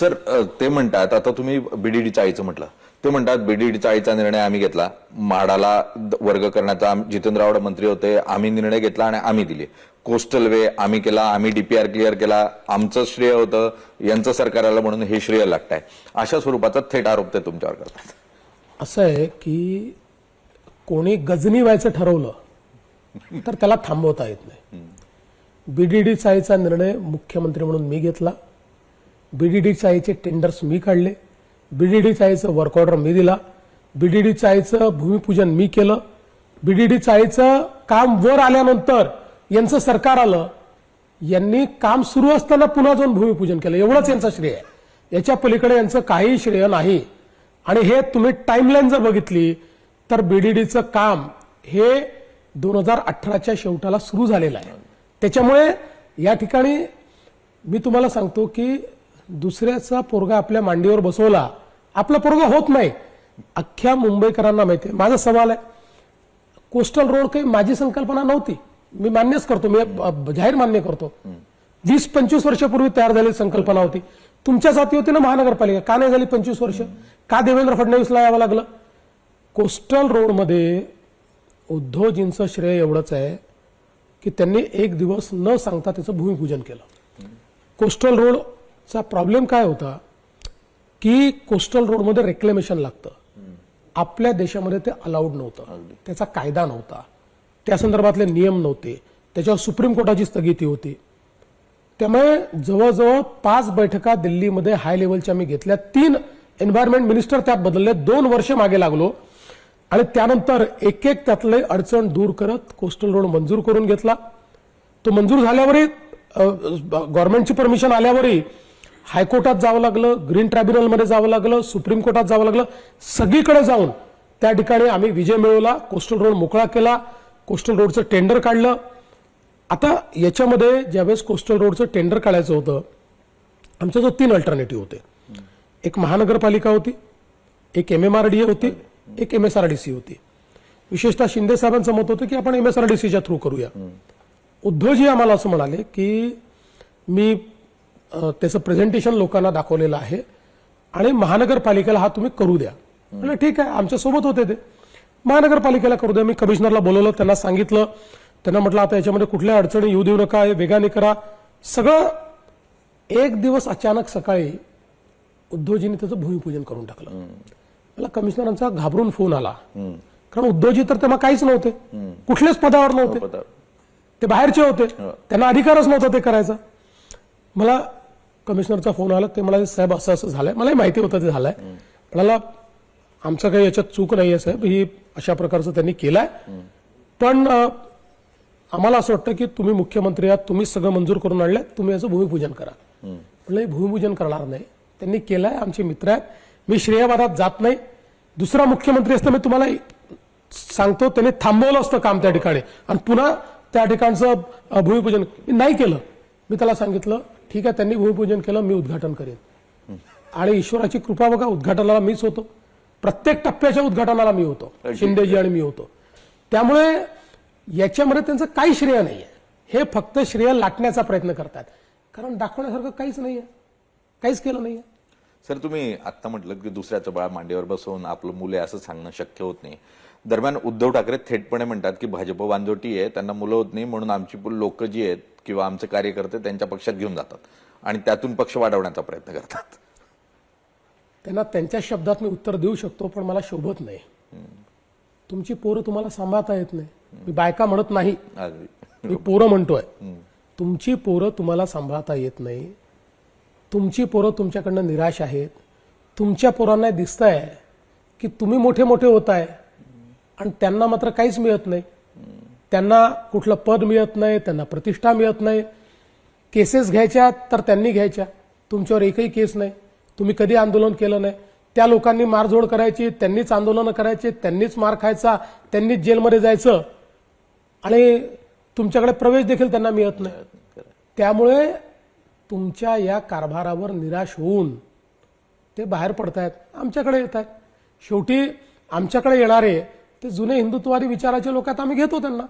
Sir ते म्हणतात, आता तुम्ही बीडीडी चाळीचं म्हटलं, ते म्हणतात बीडीडी चाळीचा निर्णय आम्ही घेतला, म्हाडाला वर्ग करण्याचा जितेंद्र आव्हाड मंत्री होते, आम्ही निर्णय घेतला आणि आम्ही दिले. कोस्टल वे आम्ही केला, आम्ही डीपीआर क्लिअर केला, आमचं श्रेय होतं, यांचं सरकार आलं म्हणून हे श्रेय लागतंय, अशा स्वरूपाचा थेट आरोप ते तुमच्यावर करतात. असं आहे की कोणी गजनी व्हायचं ठरवलं तर त्याला थांबवता येत नाही. बीडीडी चाळीचा निर्णय मुख्यमंत्री म्हणून मी घेतला, बीडीडी चाळीचे टेंडर्स मी काढले, बीडीडी चाळीचं वर्क ऑर्डर मी दिला, बीडीडी चाळीचं भूमिपूजन मी केलं. बीडीडी चाळीचं काम वर आल्यानंतर यांचं सरकार आलं, यांनी काम सुरू असताना पुन्हा जाऊन भूमिपूजन केलं, एवढंच यांचं श्रेय आहे. याच्या पलीकडे यांचं काही श्रेय नाही. आणि हे तुम्ही टाइमलाईन जर बघितली तर बीडीडीचं काम हे 2018च्या शेवटाला सुरू झालेलं आहे. त्याच्यामुळे या ठिकाणी मी तुम्हाला सांगतो की दुसऱ्याचा पोरगा आपल्या मांडीवर बसवला, आपला पोरगा होत नाही. अख्ख्या मुंबईकरांना माहिती आहे. माझा सवाल आहे, कोस्टल रोड काही माझी संकल्पना नव्हती, मी मान्यच करतो, मी जाहीर मान्य करतो. 20-25 वर्षापूर्वी तयार झालेली संकल्पना होती. तुमच्या जाती होती ना महानगरपालिका, का नाही झाली 25 वर्ष? का देवेंद्र फडणवीसला यावं लागलं? कोस्टल रोडमध्ये उद्धवजींचं श्रेय एवढंच आहे की त्यांनी एक दिवस न सांगता त्याचं भूमिपूजन केलं. कोस्टल रोडचा प्रॉब्लेम काय होता की कोस्टल रोडमध्ये रेक्लेमेशन लागतं, आपल्या देशामध्ये ते अलाउड नव्हतं, त्याचा कायदा नव्हता, त्या संदर्भातले नियम नव्हते, त्याच्यावर सुप्रीम कोर्टाची स्थगिती होती. त्यामुळे जवळजवळ 5 बैठका दिल्लीमध्ये हाय लेवलच्या मी घेतल्या, 3 एन्व्हायरमेंट मिनिस्टर त्यात बदलले, 2 वर्ष मागे लागलो आणि त्यानंतर एक एक त्यातले अडचण दूर करत कोस्टल रोड मंजूर करून घेतला. तो मंजूर झाल्यावरही गव्हर्नमेंटची परमिशन आल्यावरही हायकोर्टात जावं लागलं, ग्रीन ट्रायब्युनलमध्ये जावं लागलं, सुप्रीम कोर्टात जावं लागलं, सगळीकडे जाऊन त्या ठिकाणी आम्ही विजय मिळवला, कोस्टल रोड मोकळा केला, कोस्टल रोडचं टेंडर काढलं. आता याच्यामध्ये ज्यावेळेस कोस्टल रोडचं टेंडर काढायचं होतं, आमच्या जो 3 अल्टरनेटिव्ह होते. एक महानगरपालिका होती, एक MMRDA होती, एक MSRDC होती. विशेषतः शिंदे साहेबांचं मत होतं की आपण MSRDCच्या थ्रू करूया. उद्धवजी आम्हाला असं म्हणाले की मी त्याचं प्रेझेंटेशन लोकांना दाखवलेलं आहे आणि महानगरपालिकेला हा तुम्ही करू द्या. म्हणजे ठीक आहे, आमच्या सोबत होते ते, महानगरपालिकेला करू द्या. मी कमिशनरला बोलवलं, त्यांना सांगितलं, त्यांना म्हटलं आता याच्यामध्ये कुठल्या अडचणी येऊ देऊ नका, हे वेगाने करा सगळं. एक दिवस अचानक सकाळी उद्धवजींनी त्याचं भूमिपूजन करून टाकलं. मला कमिशनरांचा घाबरून फोन आला, कारण उद्धवजी तर तेव्हा काहीच नव्हते, कुठल्याच पदावर नव्हते, ते बाहेरचे होते, त्यांना अधिकारच नव्हता ते करायचा. मला कमिशनरचा फोन आला, ते म्हणाले साहेब असं असं झालंय, मलाही माहिती होतं ते झालंय. म्हणाला आमचं काही याच्यात चूक नाहीये साहेब, ही अशा प्रकारचं त्यांनी केलंय, पण आम्हाला असं वाटतं की तुम्ही मुख्यमंत्री आहात, तुम्ही सगळं मंजूर करून आणलंय, तुम्ही याचं भूमिपूजन करा. म्हणलं भूमिपूजन करणार नाही, त्यांनी केलंय, आमचे मित्र आहेत, मी श्रेयवादात जात नाही. दुसरा मुख्यमंत्री असतं मी तुम्हाला सांगतो, त्यांनी थांबवलं असतं काम त्या ठिकाणी आणि पुन्हा त्या ठिकाणचं भूमिपूजन नाही केलं. मी त्याला सांगितलं ठीक आहे, त्यांनी भूमिपूजन केलं, मी उद्घाटन करेन. आणि ईश्वराची कृपा बघा, उद्घाटनाला मीच होतो, प्रत्येक टप्प्याच्या उद्घाटनाला मी होतो, शिंदेजी आणि मी होतो. त्यामुळे याच्यामध्ये त्यांचं काही श्रेय नाहीये, हे फक्त श्रेय लाटण्याचा प्रयत्न करतात, कारण दाखवण्यासारखं काहीच नाहीये, काहीच केलं नाहीये. सर तुम्ही आता म्हटलं की दुसऱ्याचं बाळ मांडीवर बसवून आपलं मुलं असं सांगणं शक्य होत नाही. दरम्यान उद्धव ठाकरे थेटपणे म्हणतात की भाजप वांजोटी आहे, त्यांना मुलं होत नाही म्हणून आमची लोक जी आहेत किंवा आमचे कार्यकर्ते त्यांच्या पक्षात घेऊन जातात आणि त्यातून पक्ष वाढवण्याचा प्रयत्न करतात. त्यांना त्यांच्या शब्दात मी उत्तर देऊ शकतो, पण मला शोभत नाही. तुमची पोरं तुम्हाला सांभाळता येत नाही, मी बायका म्हणत नाही, मी पोरं म्हणतोय. तुमची पोरं तुम्हाला सांभाळता येत नाही, तुमची पोरं तुमच्याकडनं निराश आहेत, तुमच्या पोरांना दिसतंय की तुम्ही मोठे मोठे होताय आणि त्यांना मात्र काहीच मिळत नाही. त्यांना कुठलं पद मिळत नाही, त्यांना प्रतिष्ठा मिळत नाही. केसेस घ्यायच्या तर त्यांनी घ्यायच्या, तुमच्यावर एकही केस नाही, तुम्ही कधी आंदोलन केलं नाही. त्या लोकांनी मारझोड करायची, त्यांनीच आंदोलनं करायची, त्यांनीच मार खायचा, त्यांनीच जेलमध्ये जायचं आणि तुमच्याकडे प्रवेश देखील त्यांना मिळत नाही. त्यामुळे तुमच्या या कारभारावर निराश होऊन ते बाहेर पडतायत, आमच्याकडे येत आहेत. शेवटी आमच्याकडे येणारे ते जुने हिंदुत्ववादी विचाराचे लोक आहेत, आम्ही घेतो त्यांना.